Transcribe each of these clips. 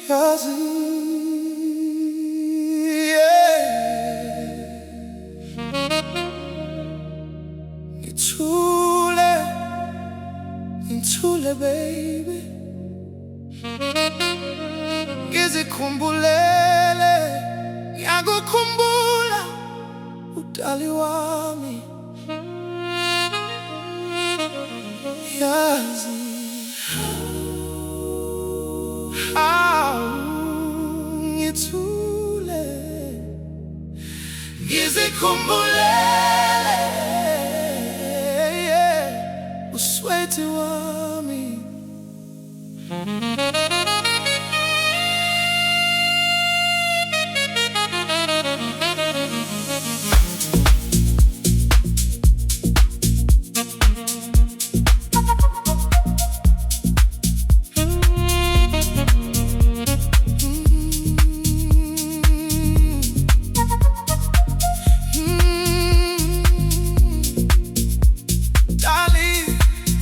Yazi, yeah. Ngithule, ngithule baby, ngizikhumbulele, ngiyakukhumbula udali wami. Yazi, ngithule, ngizikhumbulele, yeah, uswethi wami.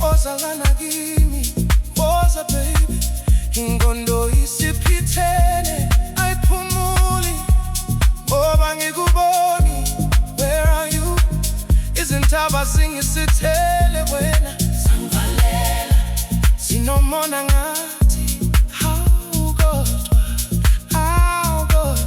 Ozalana kimi, woza baby, ingondo isiphithene ayiphumuli ngoba ngikuboni. Where are you? Izintaba zingisithele wena, sangivalela sinomona ngathi hawu kodwa, hawu kodwa.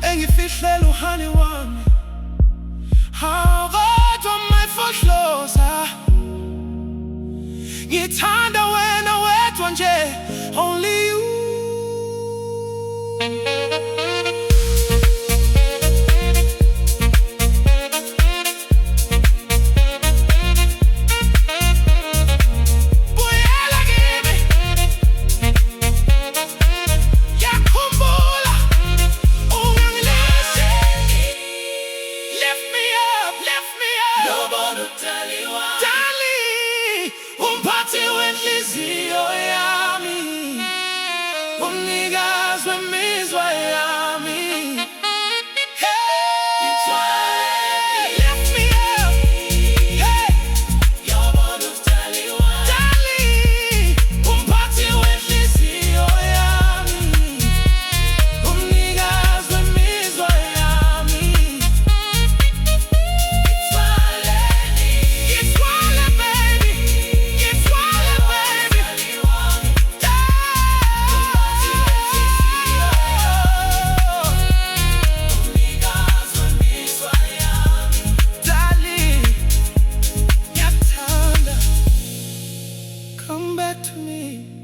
Engifihlela uhani wami, hawu kodwa mayfohloza. Ngithanda wena wedwa nje, only you. Dali, umphathi wenhliziyo yami. protect me.